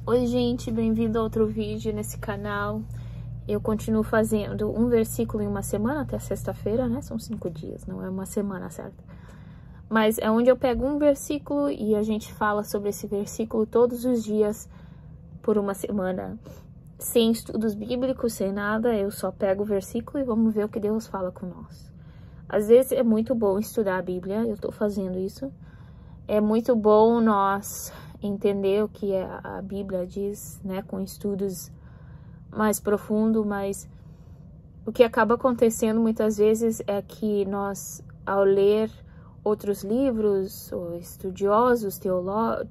Oi gente, bem-vindo a outro vídeo nesse canal. Eu continuo fazendo um versículo em uma semana até sexta-feira, né? São 5 dias, não é uma semana certa. Mas é onde eu pego um versículo e a gente fala sobre esse versículo todos os dias por uma semana. Sem estudos bíblicos, sem nada, eu só pego o versículo e vamos ver o que Deus fala com nós. Às vezes é muito bom estudar a Bíblia, eu tô fazendo isso. É muito bom nós entender o que a Bíblia diz, né, com estudos mais profundos, mas o que acaba acontecendo muitas vezes é que nós, ao ler outros livros, ou estudiosos,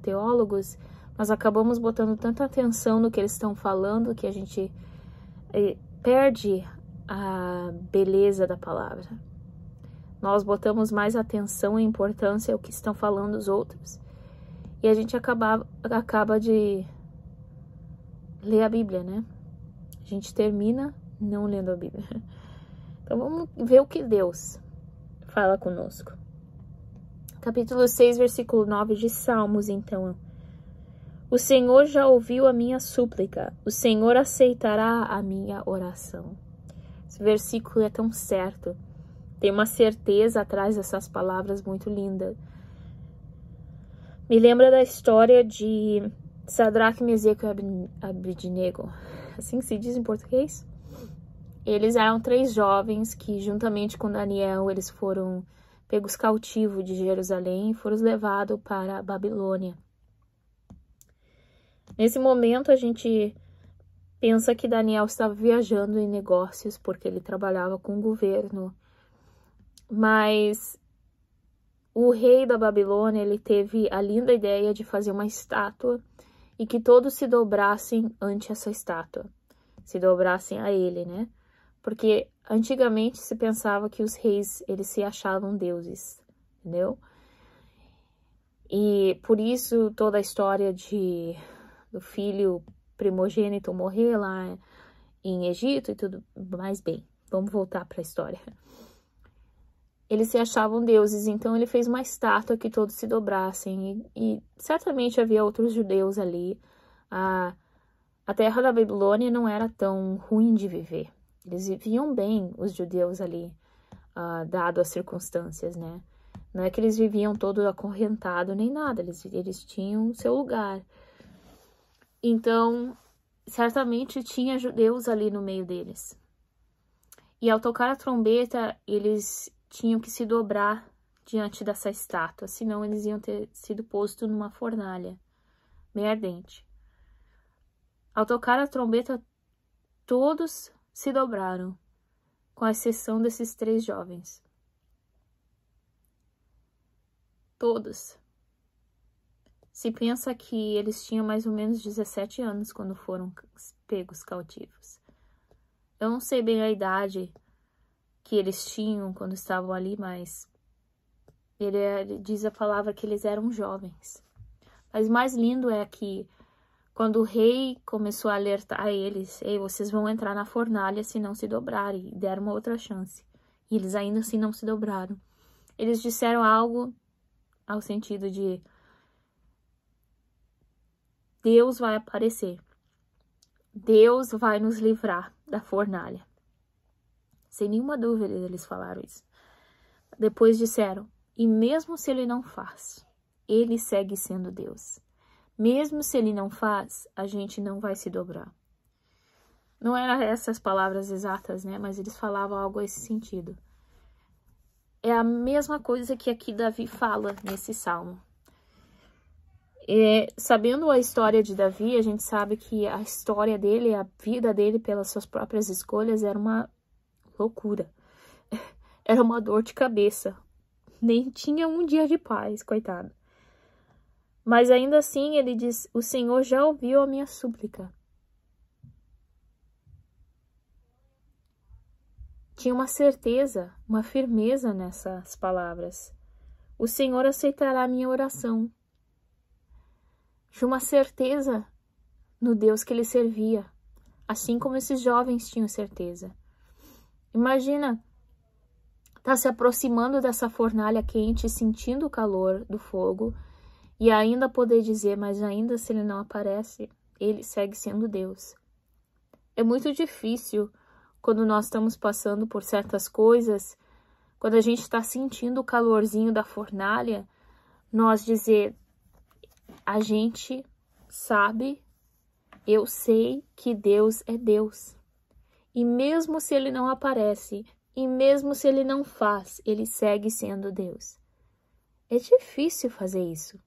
teólogos, nós acabamos botando tanta atenção no que eles estão falando que a gente perde a beleza da palavra. Nós botamos mais atenção e importância ao que estão falando os outros. E a gente acaba de ler a Bíblia, né? A gente termina não lendo a Bíblia. Então vamos ver o que Deus fala conosco. Capítulo 6, versículo 9 de Salmos, então. O Senhor já ouviu a minha súplica. O Senhor aceitará a minha oração. Esse versículo é tão certo. Tem uma certeza atrás dessas palavras muito linda. Me lembra da história de Sadraque, Meseco e Abednego. Assim se diz em português? Eles eram 3 jovens que, juntamente com Daniel, eles foram pegos cautivos de Jerusalém e foram levados para a Babilônia. Nesse momento, a gente pensa que Daniel estava viajando em negócios porque ele trabalhava com o governo. Mas o rei da Babilônia, ele teve a linda ideia de fazer uma estátua e que todos se dobrassem ante essa estátua. Se dobrassem a ele, né? Porque antigamente se pensava que os reis, eles se achavam deuses, entendeu? E por isso toda a história do filho primogênito morrer lá em Egito e tudo mais. Bem, vamos voltar para a história. Eles se achavam deuses, então ele fez uma estátua que todos se dobrassem. E certamente havia outros judeus ali. A terra da Babilônia não era tão ruim de viver. Eles viviam bem, os judeus ali, dado as circunstâncias, né? Não é que eles viviam todo acorrentado nem nada, eles tinham seu lugar. Então, certamente tinha judeus ali no meio deles. E ao tocar a trombeta, eles tinham que se dobrar diante dessa estátua, senão eles iam ter sido postos numa fornalha bem ardente. Ao tocar a trombeta, todos se dobraram, com exceção desses 3 jovens. Todos. Se pensa que eles tinham mais ou menos 17 anos quando foram pegos cautivos. Eu não sei bem a idade que eles tinham quando estavam ali, mas ele diz a palavra que eles eram jovens. Mas mais lindo é que quando o rei começou a alertar eles, ei, vocês vão entrar na fornalha se não se dobrarem, e deram uma outra chance. E eles ainda assim não se dobraram. Eles disseram algo ao sentido de Deus vai aparecer. Deus vai nos livrar da fornalha. Sem nenhuma dúvida eles falaram isso. Depois disseram, e mesmo se ele não faz, ele segue sendo Deus. Mesmo se ele não faz, a gente não vai se dobrar. Não eram essas palavras exatas, né? Mas eles falavam algo a esse sentido. É a mesma coisa que aqui Davi fala nesse salmo. Sabendo a história de Davi, a gente sabe que a história dele, a vida dele pelas suas próprias escolhas era uma loucura. Era uma dor de cabeça. Nem tinha um dia de paz, coitado. Mas ainda assim ele diz, o Senhor já ouviu a minha súplica. Tinha uma certeza, uma firmeza nessas palavras. O Senhor aceitará a minha oração. Tinha uma certeza no Deus que ele servia. Assim como esses jovens tinham certeza. Imagina, tá se aproximando dessa fornalha quente, sentindo o calor do fogo, e ainda poder dizer, mas ainda se ele não aparece, ele segue sendo Deus. É muito difícil quando nós estamos passando por certas coisas, quando a gente está sentindo o calorzinho da fornalha, nós dizer, a gente sabe, eu sei que Deus é Deus. E mesmo se ele não aparece, e mesmo se ele não faz, ele segue sendo Deus. É difícil fazer isso.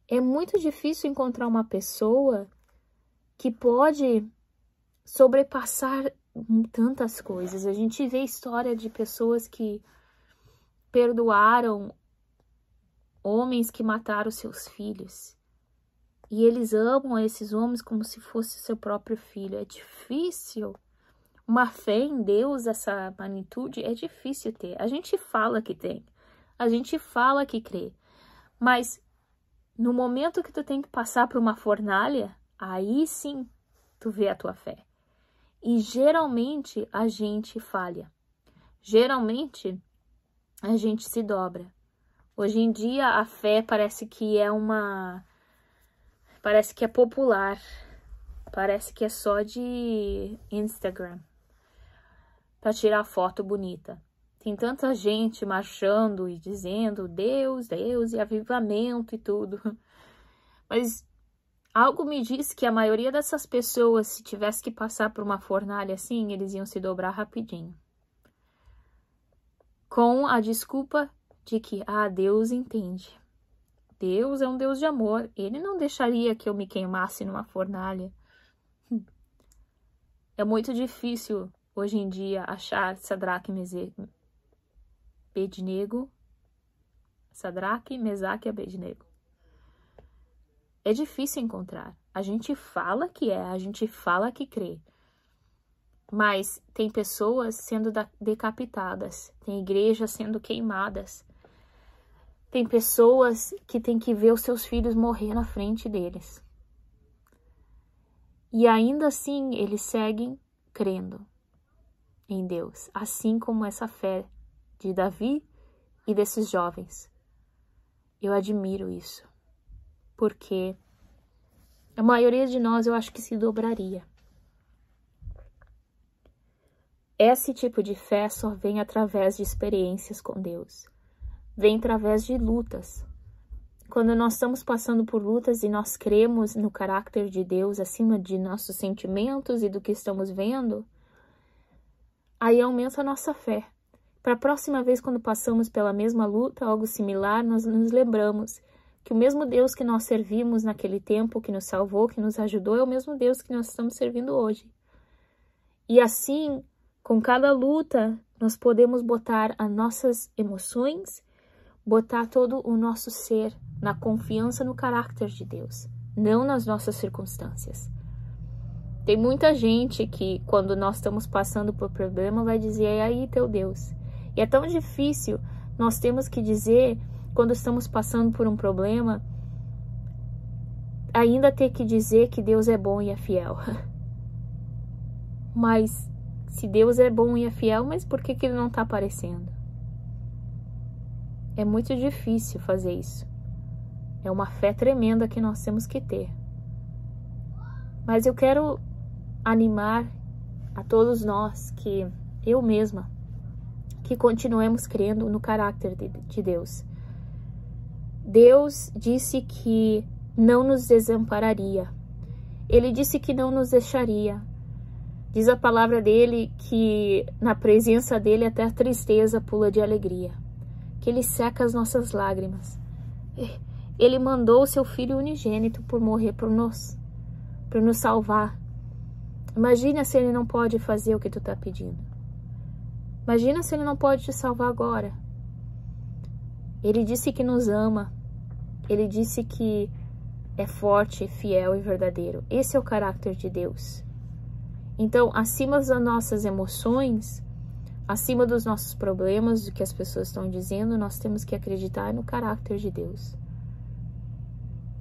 É muito difícil encontrar uma pessoa que pode sobrepassar tantas coisas. A gente vê história de pessoas que perdoaram homens que mataram seus filhos. E eles amam esses homens como se fosse seu próprio filho. É difícil. Uma fé em Deus, essa magnitude, é difícil ter. A gente fala que tem. A gente fala que crê. Mas no momento que tu tem que passar por uma fornalha, aí sim tu vê a tua fé. E geralmente a gente falha. Geralmente a gente se dobra. Hoje em dia a fé parece que é popular. Parece que é só de Instagram. Para tirar foto bonita. Tem tanta gente marchando e dizendo Deus, Deus e avivamento e tudo. Mas algo me diz que a maioria dessas pessoas, se tivesse que passar por uma fornalha assim, eles iam se dobrar rapidinho. Com a desculpa de que, Deus entende. Deus é um Deus de amor. Ele não deixaria que eu me queimasse numa fornalha. É muito difícil hoje em dia achar Sadraque, Abednego. Sadraque, Mesaque e Abednego. É difícil encontrar. A gente fala que a gente fala que crê. Mas tem pessoas sendo decapitadas, tem igrejas sendo queimadas. Tem pessoas que têm que ver os seus filhos morrer na frente deles. E ainda assim eles seguem crendo em Deus, assim como essa fé de Davi e desses jovens. Eu admiro isso, porque a maioria de nós eu acho que se dobraria. Esse tipo de fé só vem através de experiências com Deus, vem através de lutas. Quando nós estamos passando por lutas e nós cremos no caráter de Deus acima de nossos sentimentos e do que estamos vendo, aí aumenta a nossa fé. Para a próxima vez, quando passamos pela mesma luta, algo similar, nós nos lembramos que o mesmo Deus que nós servimos naquele tempo, que nos salvou, que nos ajudou, é o mesmo Deus que nós estamos servindo hoje. E assim, com cada luta, nós podemos botar as nossas emoções, botar todo o nosso ser na confiança no caráter de Deus, não nas nossas circunstâncias. Tem muita gente que, quando nós estamos passando por problema, vai dizer, é aí teu Deus. E é tão difícil, nós temos que dizer, quando estamos passando por um problema, ainda ter que dizer que Deus é bom e é fiel. Mas, se Deus é bom e é fiel, mas por que Ele não está aparecendo? É muito difícil fazer isso. É uma fé tremenda que nós temos que ter. Mas eu quero animar a todos nós, que eu mesma, que continuemos crendo no caráter de Deus. Deus disse que não nos desampararia. Ele disse que não nos deixaria. Diz a palavra dele que na presença dele até a tristeza pula de alegria. Que ele seca as nossas lágrimas. Ele mandou o seu Filho unigênito por morrer por nos salvar. Imagina se ele não pode fazer o que tu está pedindo. Imagina se ele não pode te salvar agora. Ele disse que nos ama. Ele disse que é forte, fiel e verdadeiro. Esse é o caráter de Deus. Então, acima das nossas emoções, acima dos nossos problemas, do que as pessoas estão dizendo, nós temos que acreditar no caráter de Deus.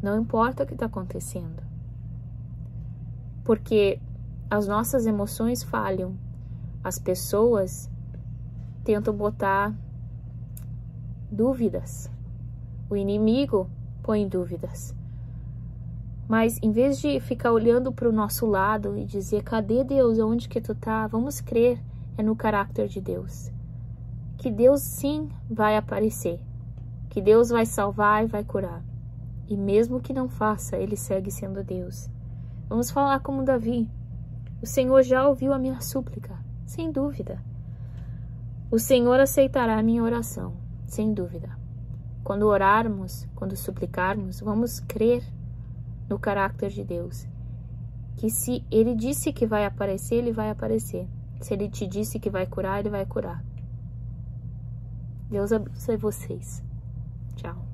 Não importa o que está acontecendo. Porque as nossas emoções falham. As pessoas tentam botar dúvidas. O inimigo põe dúvidas. Mas em vez de ficar olhando para o nosso lado e dizer, cadê Deus? Onde que tu tá? Vamos crer no caráter de Deus. Que Deus sim vai aparecer. Que Deus vai salvar e vai curar. E mesmo que não faça, Ele segue sendo Deus. Vamos falar como Davi. O Senhor já ouviu a minha súplica, sem dúvida. O Senhor aceitará a minha oração, sem dúvida. Quando orarmos, quando suplicarmos, vamos crer no caráter de Deus. Que se Ele disse que vai aparecer, Ele vai aparecer. Se Ele te disse que vai curar, Ele vai curar. Deus abençoe vocês. Tchau.